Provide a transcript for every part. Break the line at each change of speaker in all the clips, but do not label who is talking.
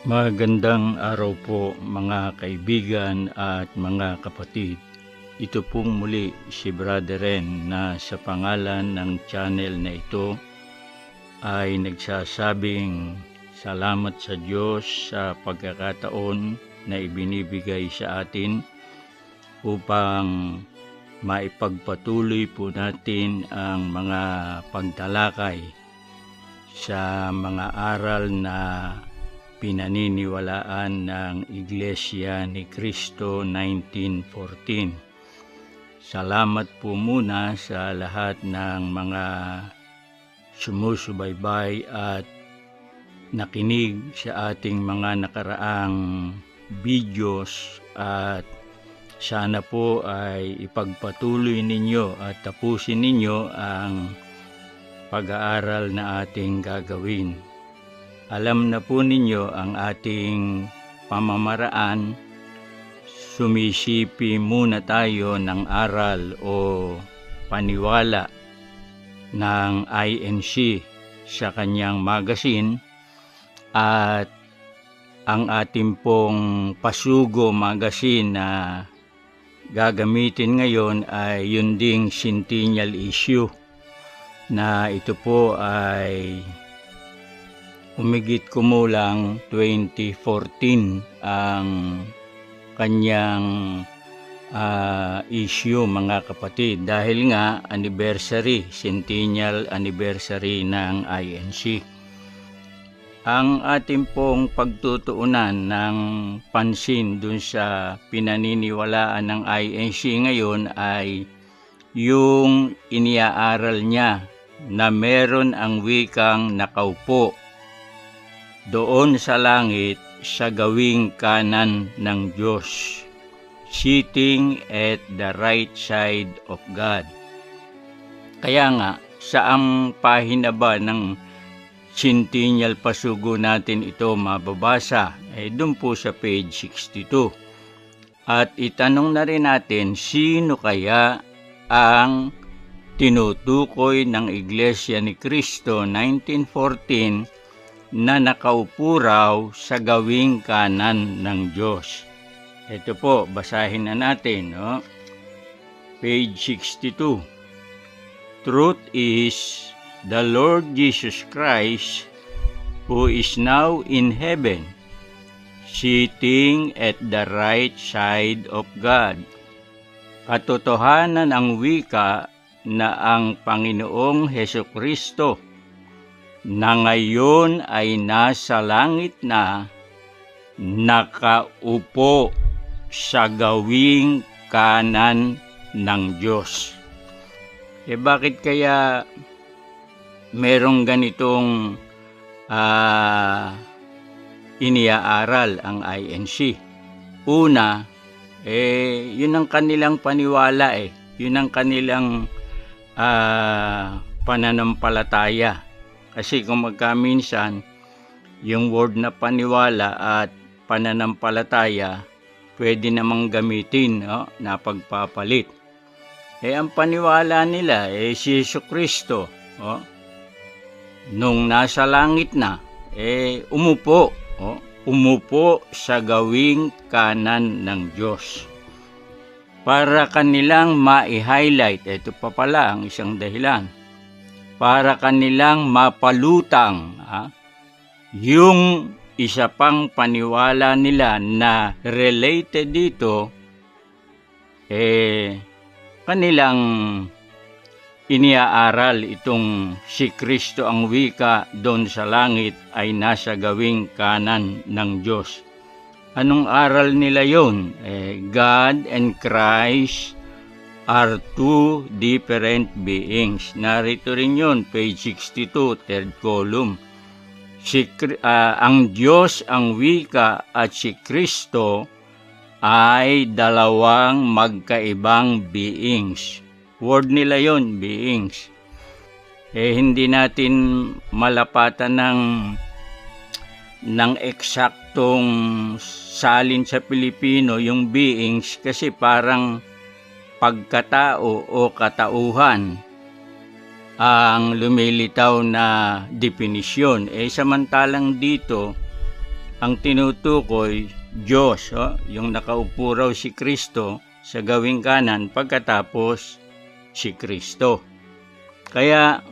Magandang araw po mga kaibigan at mga kapatid. Ito pong muli si Brother Ren na sa pangalan ng channel na ito ay nagsasabing salamat sa Diyos sa pagkakataon na ibinibigay sa atin upang maipagpatuloy po natin ang mga pagtalakay sa mga aral na pinaniniwalaan ng Iglesia ni Cristo 1914. Salamat po muna sa lahat ng mga sumusubaybay at nakinig sa ating mga nakaraang videos, at sana po ay ipagpatuloy ninyo at tapusin ninyo ang pag-aaral na ating gagawin. Alam na po ninyo ang ating pamamaraan. Sumisipi muna tayo ng aral o paniwala ng INC sa kanyang magazine, at ang ating pong Pasugo magazine na gagamitin ngayon ay yun ding Centennial issue, na ito po ay umigit kumulang 2014 ang kanyang issue, mga kapatid, dahil nga centennial anniversary ng INC. Ang ating pong pagtutuunan ng pansin dun sa pinaniniwalaan ng INC ngayon ay yung iniaaral niya na meron ang wikang nakaupo doon sa langit sa gawing kanan ng Diyos, sitting at the right side of God. Kaya nga, saang pahina ba ng Centennial Pasugo natin ito mababasa? Doon po sa page 62. At itanong na rin natin, sino kaya ang tinutukoy ng Iglesia ni Cristo 1914 na nakaupo raw sa gawing kanan ng Diyos? Ito po, basahin na natin, no? Page 62. Truth is, the Lord Jesus Christ, who is now in heaven, sitting at the right side of God. Katotohanan ang wika na ang Panginoong Hesukristo na ngayon ay nasa langit na, nakaupo sa gawing kanan ng Diyos. Bakit kaya merong ganitong iniaaral ang INC? Una, yun ang kanilang paniwala, yun ang kanilang pananampalataya. Kasi kung magkaminsan, yung word na paniwala at pananampalataya, pwede namang gamitin, na pagpapalit. Ang paniwala nila, si Jesucristo, nung nasa langit na, umupo sa gawing kanan ng Diyos. Para kanilang ma-highlight, ito pa pala ang isang dahilan, para kanilang mapalutang yung isa pang paniwala nila na related dito, kanilang iniaaral itong si Kristo ang wika doon sa langit ay nasa gawing kanan ng Diyos. Anong aral nila yon? God and Christ are two different beings. Narito rin yun, page 62, third column. Ang Diyos ang wika at si Kristo ay dalawang magkaibang beings. Word nila yon, beings. Hindi natin malapatan ng eksaktong salin sa Pilipino yung beings, kasi parang pagkatao o katauhan ang lumilitaw na definisyon. Samantalang dito, ang tinutukoy Diyos, yung nakaupo raw si Kristo sa gawing kanan pagkatapos si Kristo. Kaya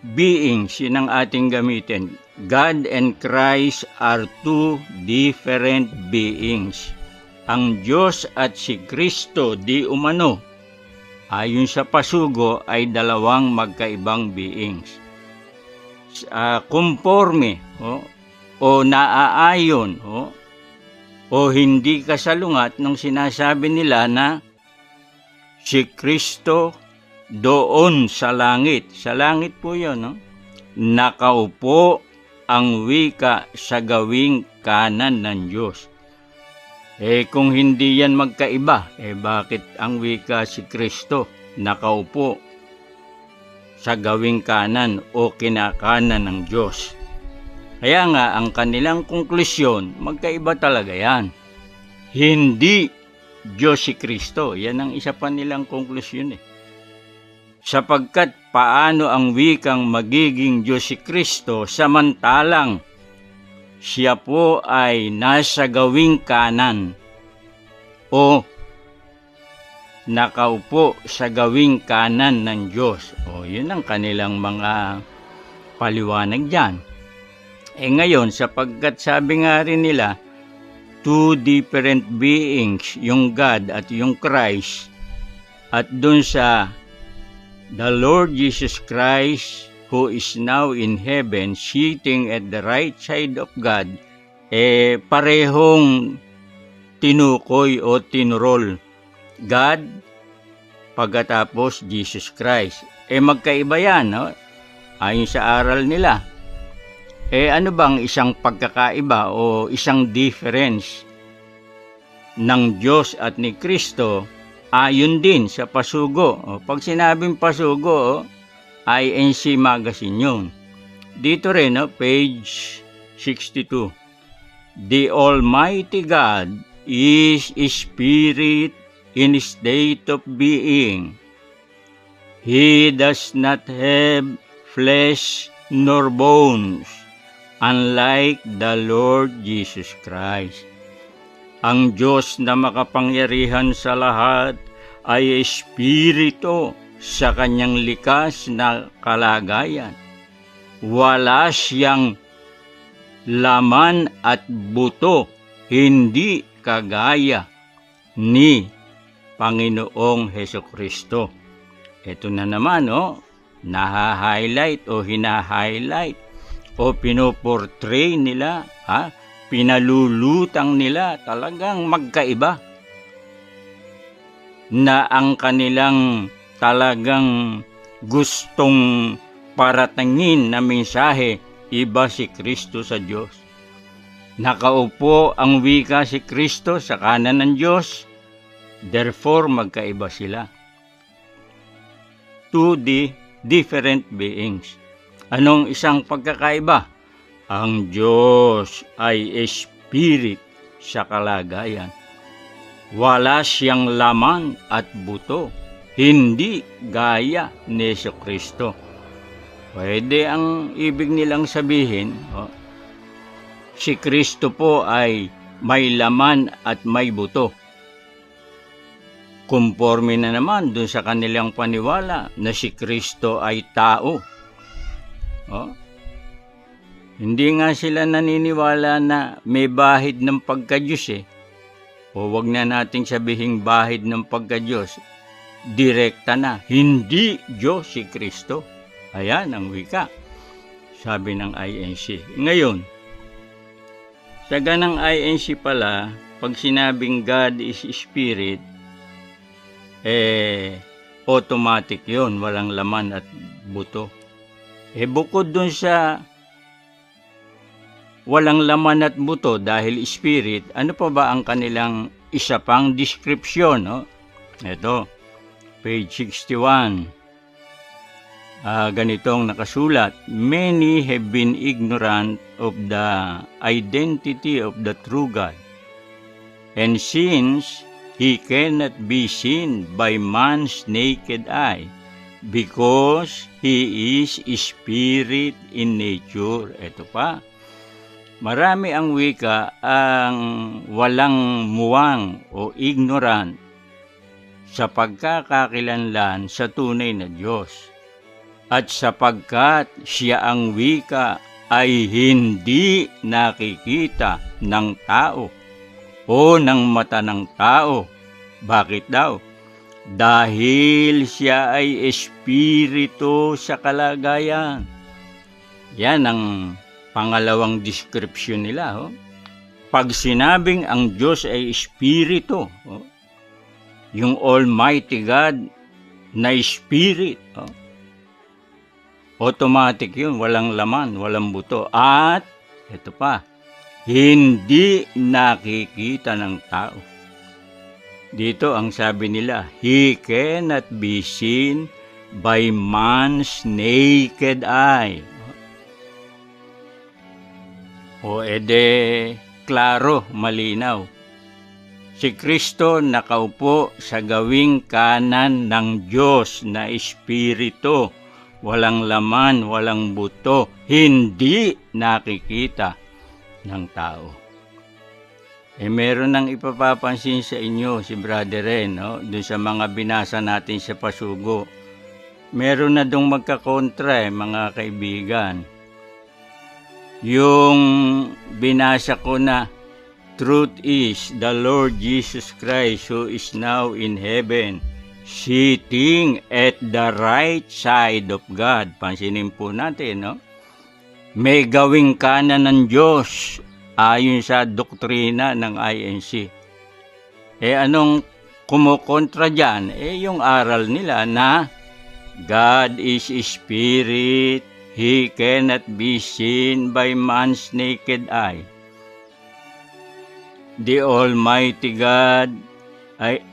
beings yun ang ating gamitin. God and Christ are two different beings. Ang Diyos at si Kristo di umano, ayon sa pasugo, ay dalawang magkaibang beings. Conforme o naaayon o hindi kasalungat nung sinasabi nila na si Kristo doon sa langit. Sa langit po yun, nakaupo ang wika sa gawing kanan ng Diyos. Kung hindi yan magkaiba, bakit ang wika si Kristo nakaupo sa gawing kanan o kinakanan ng Diyos? Kaya nga, ang kanilang konklusyon, magkaiba talaga yan. Hindi Diyos si Kristo. Yan ang isa pa nilang konklusyon. Sapagkat paano ang wikang magiging Diyos si Kristo samantalang siya po ay nasa gawing kanan o nakaupo sa gawing kanan ng Diyos. Yun ang kanilang mga paliwanag dyan. Ngayon, sapagkat sabi nga rin nila, two different beings, yung God at yung Christ, at dun sa the Lord Jesus Christ, who is now in heaven, sitting at the right side of God, parehong tinukoy o tinurol. God, pagkatapos Jesus Christ. Magkaiba yan, ayon sa aral nila. Ano bang isang pagkakaiba o isang difference ng Diyos at ni Kristo ayon din sa pasugo? Pag sinabing pasugo, INC Magazine yun. Dito rin, page 62. The Almighty God is a spirit in a state of being. He does not have flesh nor bones, unlike the Lord Jesus Christ. Ang Diyos na makapangyarihan sa lahat ay espiritu sa kanyang likas na kalagayan. Wala siyang laman at buto, hindi kagaya ni Panginoong Hesukristo. Ito na naman, naha-highlight o hina-highlight o pinoportray nila, pinalulutang nila, talagang magkaiba na ang kanilang talagang gustong paratangin na mensahe, iba si Kristo sa Diyos. Nakaupo ang wika si Kristo sa kanan ng Diyos, therefore magkaiba sila. Two different beings. Anong isang pagkakaiba? Ang Diyos ay spirit sa kalagayan. Wala siyang laman at buto, hindi gaya ni Jesucristo. Pwede ang ibig nilang sabihin, si Kristo po ay may laman at may buto. Kumporme na naman dun sa kanilang paniwala na si Kristo ay tao. Hindi nga sila naniniwala na may bahid ng pagka-Diyos O wag na nating sabihing bahid ng pagka-Diyos. Direkta na, hindi Diyos si Kristo. Ayan ang wika, sabi ng INC. Ngayon, sa ganang INC pala, pag sinabing God is Spirit, automatic yon, walang laman at buto. Bukod dun sa walang laman at buto dahil spirit, ano pa ba ang kanilang isa pang description? Ito, page 61. Ganitong nakasulat, many have been ignorant of the identity of the true God. And since He cannot be seen by man's naked eye, because He is spirit in nature. Ito pa, Marami ang wika ang walang muwang o ignorant sa pagkakakilanlan sa tunay na Diyos. At sapagkat siya ang wika ay hindi nakikita ng tao o ng mata ng tao. Bakit daw? Dahil siya ay espiritu sa kalagayan. Yan ang pangalawang description nila. Pag sinabing ang Diyos ay espiritu, yung Almighty God na spirit, automatic yun, walang laman, walang buto. At, ito pa, hindi nakikita ng tao. Dito ang sabi nila, He cannot be seen by man's naked eye. O ede, klaro, malinaw. Si Kristo nakaupo sa gawing kanan ng Diyos na espiritu. Walang laman, walang buto, hindi nakikita ng tao. Meron nang ipapapansin sa inyo si Brother Ren, doon sa mga binasa natin sa pasugo. Meron na dong magkakontra, mga kaibigan. Yung binasa ko na, truth is the Lord Jesus Christ who is now in heaven, sitting at the right side of God. Pansinin po natin, may gawing kanan ng Diyos ayon sa doktrina ng INC. Anong kumukontra dyan? Yung aral nila na God is Spirit, He cannot be seen by man's naked eye. The Almighty God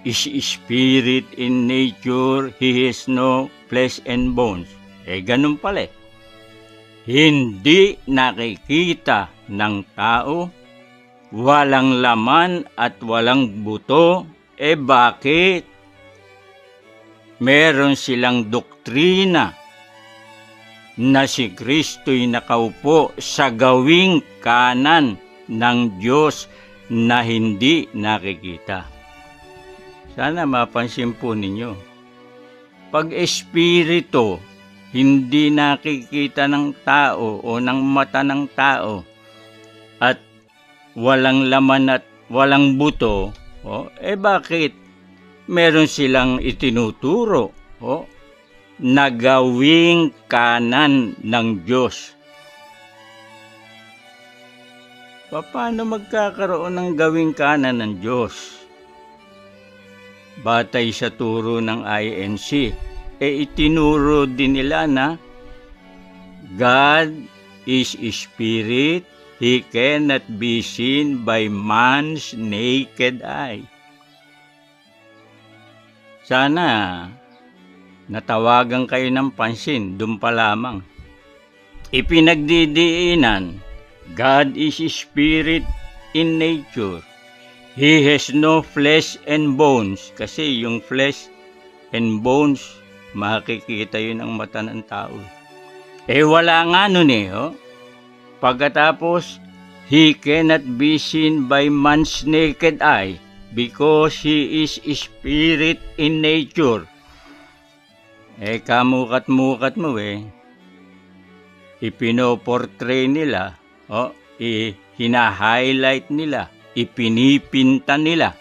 is Spirit in nature, He has no flesh and bones. Ganun pala. Hindi nakikita ng tao, walang laman at walang buto. Bakit? Meron silang doktrina na si Kristo'y nakaupo sa gawing kanan ng Diyos na hindi nakikita. Sana mapansin po ninyo. Pag espiritu, hindi nakikita ng tao o ng mata ng tao at walang laman at walang buto, bakit meron silang itinuturo na gawing kanan ng Diyos? Paano magkakaroon ng gawing kanan ng Diyos? Batay sa turo ng INC, itinuro din nila na God is Spirit, He cannot be seen by man's naked eye. Sana natawagan kayo ng pansin, doon pa lamang. Ipinagdidiinan, God is Spirit in nature. He has no flesh and bones. Kasi yung flesh and bones, makikita yun ang mata ng tao. Wala nga nun Pagkatapos, He cannot be seen by man's naked eye because He is Spirit in nature. Kamukat-mukat mo ipinoportray nila, hina-highlight nila, ipinipinta nila.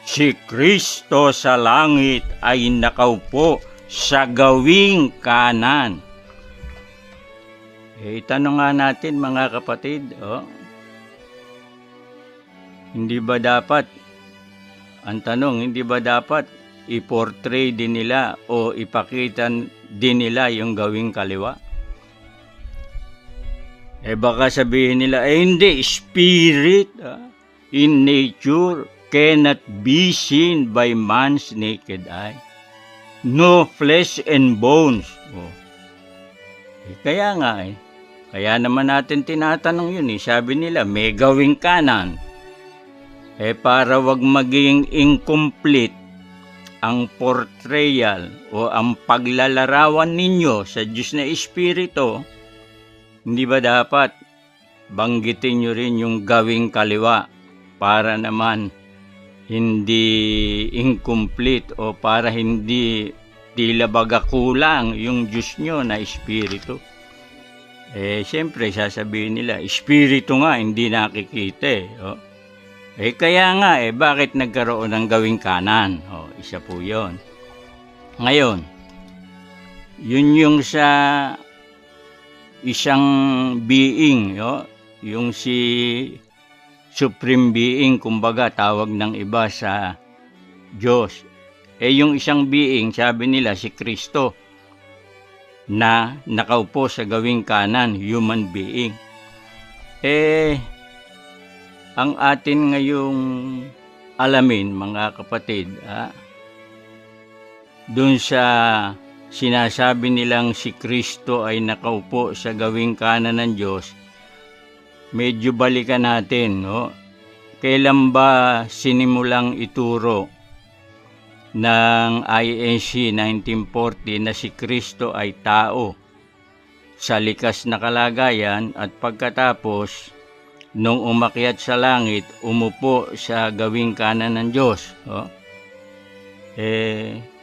Si Kristo sa langit ay nakaupo sa gawing kanan. Itanong nga natin mga kapatid, hindi ba dapat, ang tanong, hindi ba dapat i-portray din nila o ipakita din nila yung gawing kaliwa? Baka sabihin nila, hindi, spirit in nature cannot be seen by man's naked eye. No flesh and bones. Kaya nga kaya naman natin tinatanong yun Sabi nila, may gawing kanan. Para wag maging incomplete ang portrayal o ang paglalarawan ninyo sa Diyos na Espiritu, hindi ba dapat banggitin nyo rin yung gawing kaliwa para naman hindi incomplete o para hindi tila baga kulang yung Diyos nyo na Espiritu. Siyempre sasabihin nila, Espiritu nga, hindi nakikita oh. Kaya nga bakit nagkaroon ng gawing kanan? Isa po yon. Ngayon, yun yung sa isang being, yung si Supreme Being, kumbaga tawag ng iba sa Diyos. Yung isang being, sabi nila si Kristo, na nakaupo sa gawing kanan, human being. Ang atin ngayong alamin, mga kapatid, dun sa sinasabi nilang si Kristo ay nakaupo sa gawing kanan ng Diyos, medyo balikan natin, kailan ba sinimulang ituro ng INC 1940 na si Kristo ay tao sa likas na kalagayan at pagkatapos nung umakyat sa langit, umupo sa gawing kanan ng Diyos.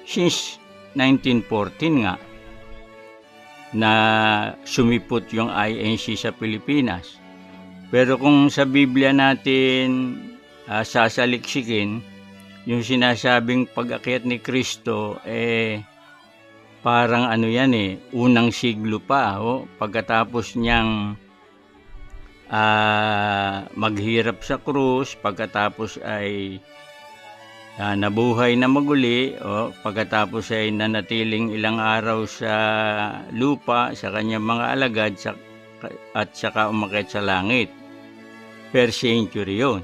Since 1914 nga na sumipot yung INC sa Pilipinas. Pero kung sa Biblia natin sasaliksikin, yung sinasabing pag-akyat ni Kristo, parang unang siglo pa, pagkatapos niyang maghirap sa krus, pagkatapos ay nabuhay na maguli, pagkatapos ay nanatiling ilang araw sa lupa sa kanyang mga alagad at saka umakyat sa langit. Per century yun.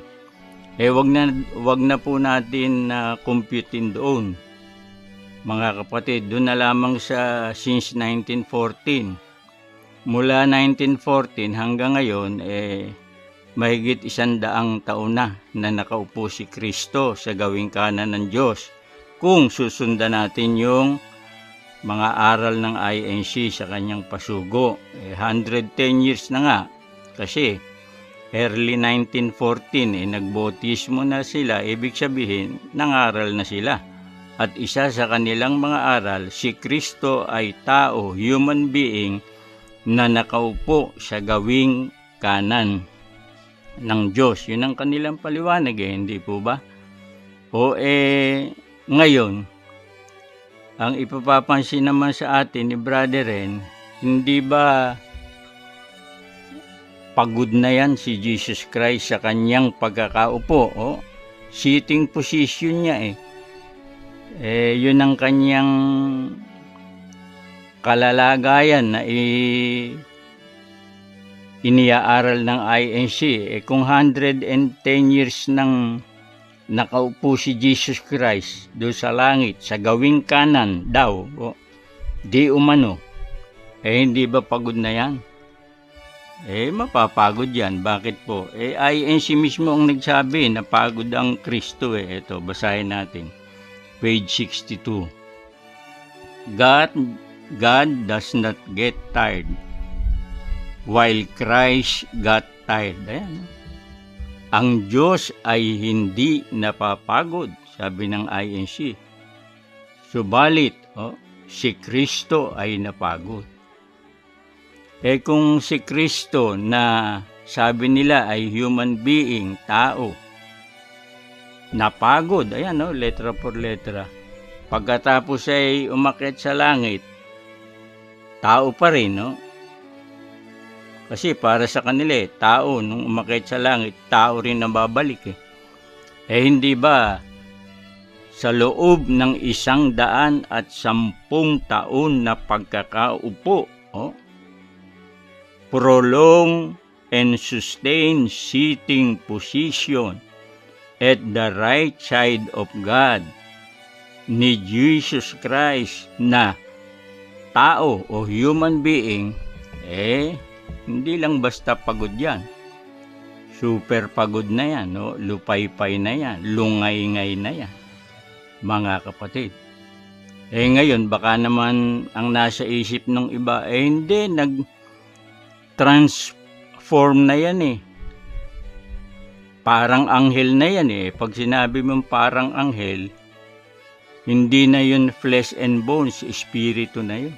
Wag na po natin computein doon. Mga kapatid, doon na lamang sa since 1914. Mula 1914 hanggang ngayon, mahigit 100 taon na nakaupo si Kristo sa gawing kanan ng Diyos. Kung susundan natin yung mga aral ng INC sa kanyang pasugo, 110 years na nga. Kasi early 1914, nagbautismo na sila, ibig sabihin, nangaral na sila. At isa sa kanilang mga aral, si Kristo ay tao, human being, na nakaupo sa gawing kanan ng Diyos. Yun ang kanilang paliwanag, hindi po ba? Ngayon, ang ipapapansin naman sa atin ni Brother Ren, hindi ba pagod na yan si Jesus Christ sa kanyang pagkakaupo? Sitting position niya yun ang kanyang kalalagayan na iniaaral ng INC. Kung 110 years nang nakaupo si Jesus Christ doon sa langit, sa gawing kanan daw, di umano, hindi ba pagod na yan? Mapapagod yan. Bakit po? INC mismo ang nagsabi na pagod ang Kristo. Ito, basahin natin. Page 62. God does not get tired, while Christ got tired. Ayan. Ang Diyos ay hindi napapagod, sabi ng INC. Subalit, si Kristo ay napagod. Kung si Kristo na sabi nila ay human being, tao, napagod, ayan letra por letra. Pagkatapos ay umakyat sa langit, tao pa rin, Kasi para sa kanila, tao, nung umakyat sa langit, tao rin na babalik. Hindi ba sa loob ng 110 taon na pagkakaupo, prolong and sustain sitting position at the right side of God ni Jesus Christ na tao o human being, hindi lang basta pagod yan. Super pagod na yan, lupaypay na yan, lungay-ngay na yan, mga kapatid. Ngayon, baka naman ang nasa isip ng iba, hindi, form na yan eh. Parang anghel na yan eh. Pag sinabi mong parang anghel, hindi na yun flesh and bones, espiritu na yun.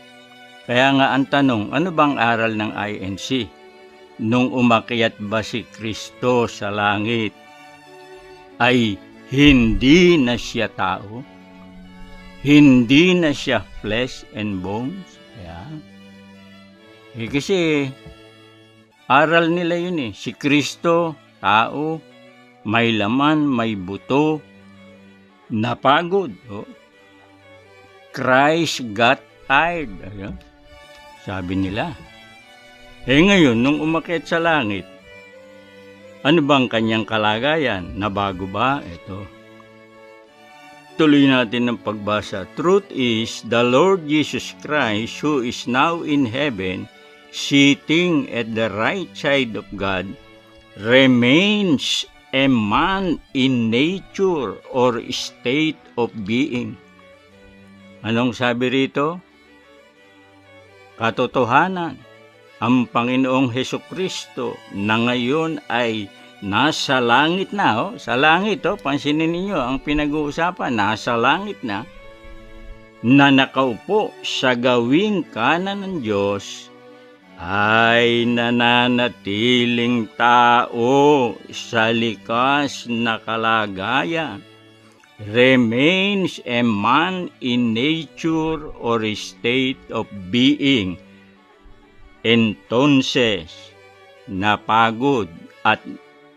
Kaya nga ang tanong, ano bang aral ng INC? Nung umakyat ba si Kristo sa langit, ay hindi na siya tao? Hindi na siya flesh and bones? Kaya, kasi aral nila yun eh. Si Kristo, tao, may laman, may buto, napagod. Oh. Christ got tired. Ayun. Sabi nila. Ngayon, nung umakyat sa langit, ano bang kanyang kalagayan? Nabago ba? Ito. Tuloy natin ang pagbasa. Truth is, the Lord Jesus Christ, who is now in heaven, sitting at the right side of God, remains a man in nature or state of being. Anong sabi rito? Katotohanan, ang Panginoong Hesukristo na ngayon ay nasa langit na. Oh. Sa langit, pansinin ninyo ang pinag-uusapan, nasa langit na nakaupo sa gawing kanan ng Diyos, ay nananatiling tao sa likas na kalagayan. Remains a man in nature or state of being. Entonces, napagod at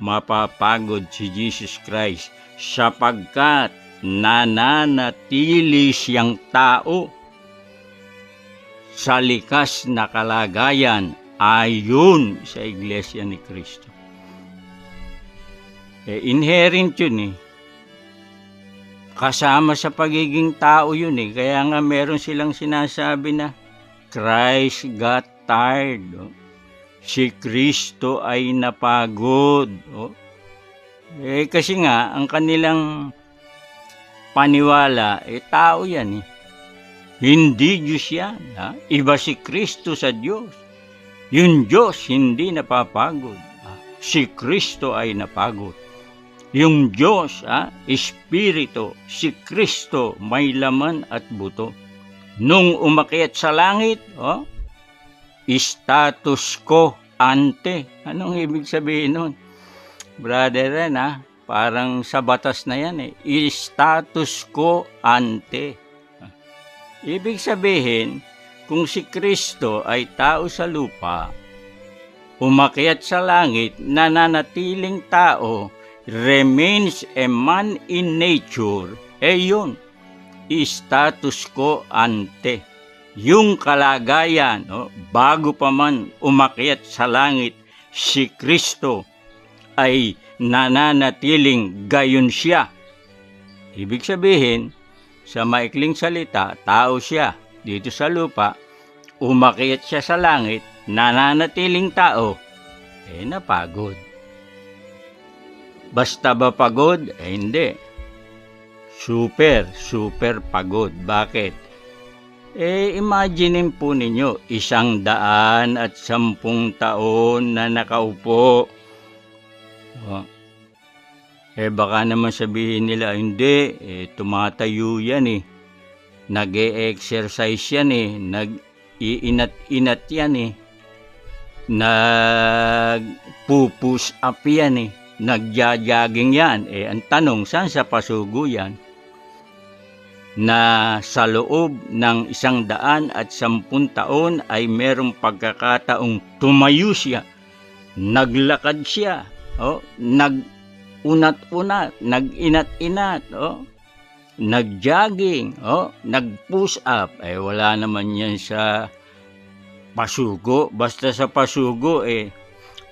mapapagod si Jesus Christ sapagkat nananatili siyang tao sa likas na kalagayan ayon sa Iglesia ni Kristo. Inherent yun eh. Kasama sa pagiging tao yun eh. Kaya nga meron silang sinasabi na Christ got tired. Oh. Si Kristo ay napagod. Oh. Kasi nga, ang kanilang paniwala, tao yan eh. Hindi Diyos yan. Ha? Iba si Kristo sa Diyos. Yung Diyos hindi napapagod. Si Kristo ay napagod. Yung Diyos, Espiritu, si Kristo may laman at buto. Nung umakyat sa langit, status quo ante. Anong ibig sabihin nun? Brother, parang sa batas na yan eh. Status quo ante. Ibig sabihin, kung si Kristo ay tao sa lupa, umakyat sa langit, nananatiling tao, remains a man in nature, yun, status quo ante. Yung kalagayan, bago pa man umakyat sa langit, si Kristo ay nananatiling gayon siya. Ibig sabihin, sa maikling salita, tao siya dito sa lupa, umakyat siya sa langit, nananatiling tao, napagod. Basta ba pagod? Hindi. Super pagod. Bakit? Imaginin po ninyo, 110 taon na nakaupo. Baka naman sabihin nila, hindi, tumatayo yan eh. Nag-e-exercise yan eh. Nag-iinat-inat yan eh. Nag-push up yan eh. Nagja-jogging yan. Ang tanong, saan sa pasugo yan? Na sa loob ng 110 taon ay merong pagkakataong tumayo siya. Naglakad siya. Nag-unat-unat. Nag-inat-inat. Nag-jogging. Nag-push up. Wala naman yan sa pasugo. Basta sa pasugo,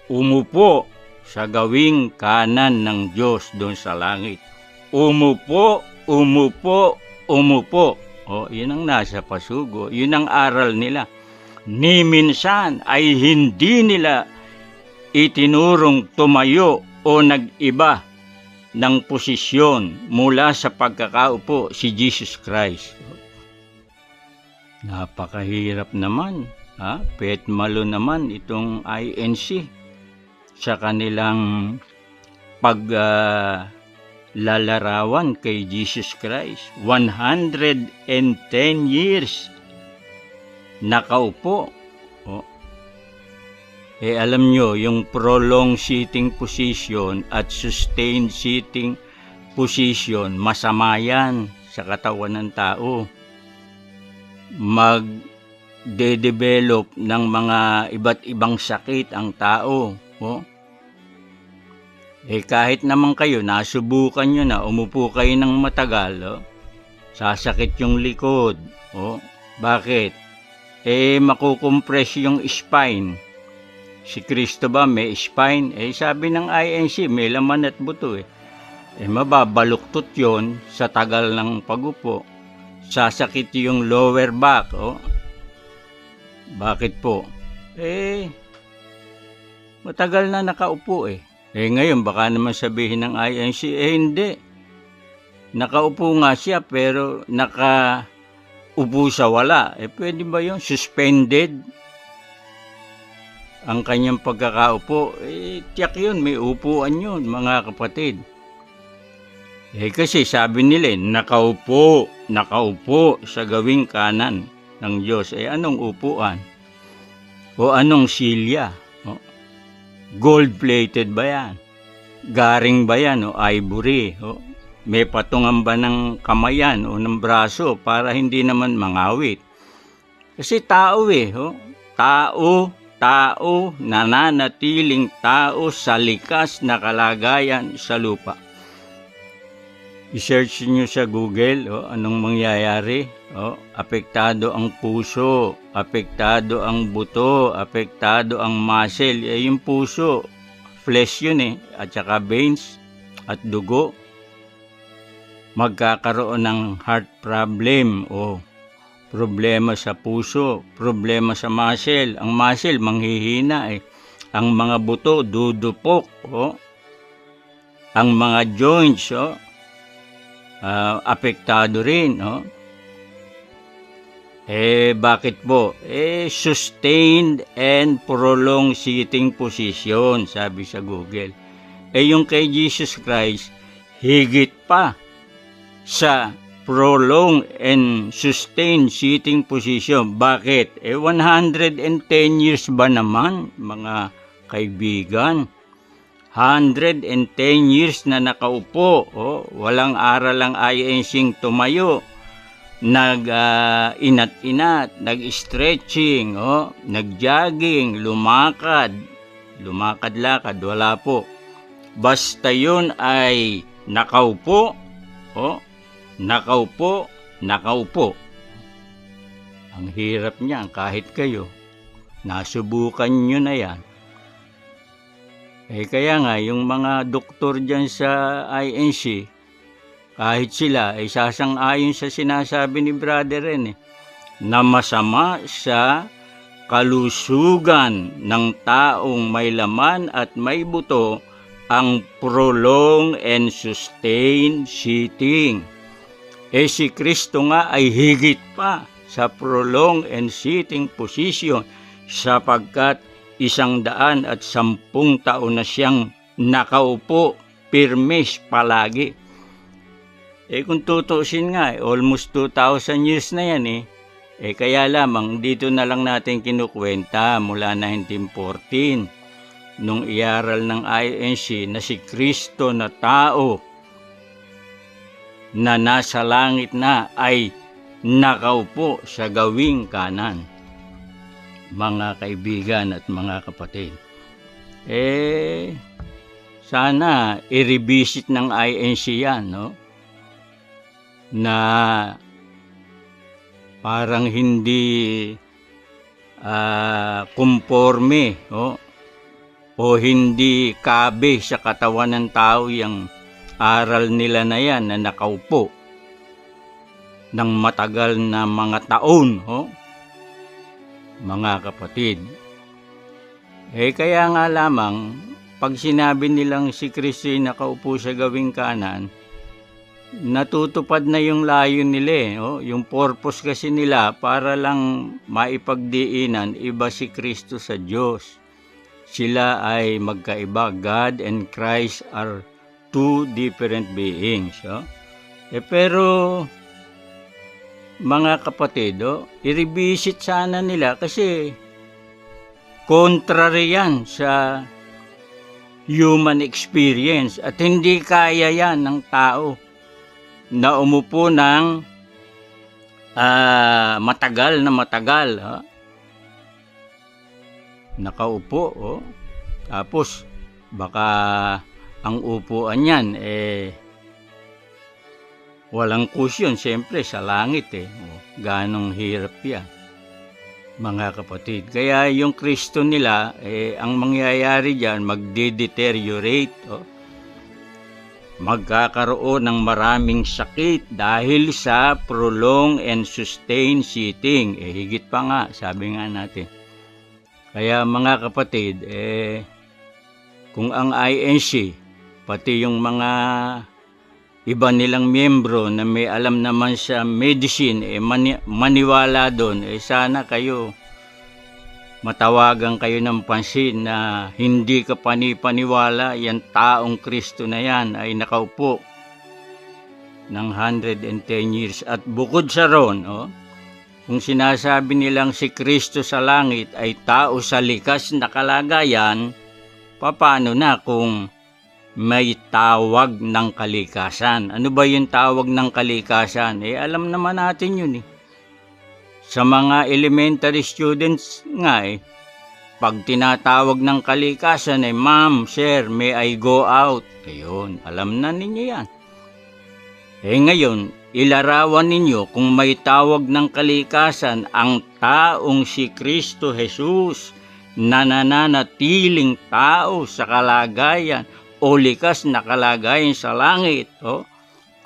umupo sa gawing kanan ng Diyos doon sa langit. Umupo, umupo, umupo. Yun ang nasa pasugo. Yun ang aral nila. Ni minsan ay hindi nila itinurong tumayo o nag-iba ng posisyon mula sa pagkakaupo si Jesus Christ. Napakahirap naman. Pet malo naman itong INC. sa kanilang lalarawan kay Jesus Christ. 110 years nakaupo. Oh. Alam nyo, yung prolonged sitting position at sustained sitting position, masama yan sa katawan ng tao. Mag-develop ng mga iba't ibang sakit ang tao. Oh. Kahit naman kayo, nasubukan nyo na, umupo kayo ng matagal, oh, sasakit yung likod. Oh. Bakit? Makukompress yung spine. Si Kristo ba may spine? Sabi ng INC, may laman at buto. Mababaluktot yon sa tagal ng pagupo. Sasakit yung lower back. Oh. Bakit po? Matagal na nakaupo. Ngayon baka naman sabihin ng INC, hindi. Nakaupo nga siya pero nakaupo sa wala. Pwede ba yun? Suspended ang kanyang pagkakaupo. Tiyak yun, may upuan yun, mga kapatid. Kasi sabi nila, nakaupo sa gawing kanan ng Diyos. Anong upuan? O anong silya? Gold-plated ba yan? Garing ba yan? O ivory? May patungan ba ng kamayan o ng braso para hindi naman mangawit? Kasi tao tao, nananatiling tao sa likas na kalagayan sa lupa. I-search nyo sa Google, anong mangyayari? Apektado ang puso, apektado ang buto, apektado ang muscle. Yung puso, flesh yun at saka veins at dugo. Magkakaroon ng heart problem, problema sa puso, problema sa muscle. Ang muscle manghihina Ang mga buto dudupok, Ang mga joints, apektado rin, bakit po? Sustained and prolonged sitting position, sabi sa Google. Yung kay Jesus Christ, higit pa sa prolonged and sustained sitting position. Bakit? 110 years ba naman, mga kaibigan? 110 years na nakaupo. Walang aral ang INC tumayo. Nag-inat-inat, nag-stretching, nag-jogging, lumakad. Lumakad-lakad, wala po. Basta yun ay nakaupo, nakaupo. Ang hirap niyan kahit kayo. Nasubukan nyo na yan. Kaya nga, yung mga doktor dyan sa INC, kahit sila, sasang-ayon sa sinasabi ni Brother Ren, na masama sa kalusugan ng taong may laman at may buto ang prolonged and sustained sitting. Si Kristo nga ay higit pa sa prolonged and sitting position sapagkat 110 taon na siyang nakaupo, pirmis palagi. Kung tutuusin nga, almost 2,000 years na yan kaya lamang dito na lang natin kinukwenta mula 1914 nung iaral ng INC na si Kristo na tao na nasa langit na ay nakaupo sa gawing kanan. Mga kaibigan at mga kapatid, sana i-revisit ng INC yan, na parang hindi konforme, o hindi kabe sa katawan ng tao yung aral nila na yan na nakaupo ng matagal na mga taon, mga kapatid. Kaya nga lamang, pag sinabi nilang si Kristo ay nakaupo sa gawing kanan, natutupad na yung layo nila. Yung purpose kasi nila para lang maipagdiinan iba si Kristo sa Diyos. sila ay magkaiba. God and Christ are two different beings. Pero mga kapatid, i-revisit sana nila kasi contrary yan sa human experience at hindi kaya yan ng tao na umupo ng matagal na matagal. Nakaupo, tapos baka ang upuan yan walang cushion, siyempre sa langit ganong hirap yan, mga kapatid. Kaya yung Kristo nila, ang mangyayari dyan, magde-deteriorate, magkakaroon ng maraming sakit dahil sa prolonged and sustained sitting. Higit pa nga, sabi nga natin. Kaya mga kapatid, kung ang INC, pati yung mga iba nilang miyembro na may alam naman sa medicine, maniwala doon, sana kayo matawagan kayo ng pansin na hindi ka panipaniwala yan taong Kristo na yan ay nakaupo ng 110 years. At bukod sa ron, kung sinasabi nilang si Kristo sa langit ay tao sa likas na kalagayan, paano na kung may tawag ng kalikasan? Ano ba yung tawag ng kalikasan? Alam naman natin yun. Sa mga elementary students nga, pag tinatawag ng kalikasan, Ma'am, Sir, may I go out? Ayun, alam na ninyo yan. Ngayon, ilarawan ninyo kung may tawag ng kalikasan ang taong si Kristo Jesus na nananatiling tao sa kalagayan o likas na kalagayan sa langit.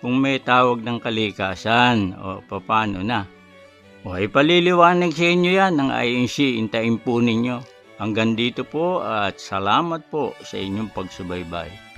Kung may tawag ng kalikasan, paano na? Ipaliliwanag sa inyo yan ng INC. Intayin po ninyo. Hanggang dito po at salamat po sa inyong pagsubaybay.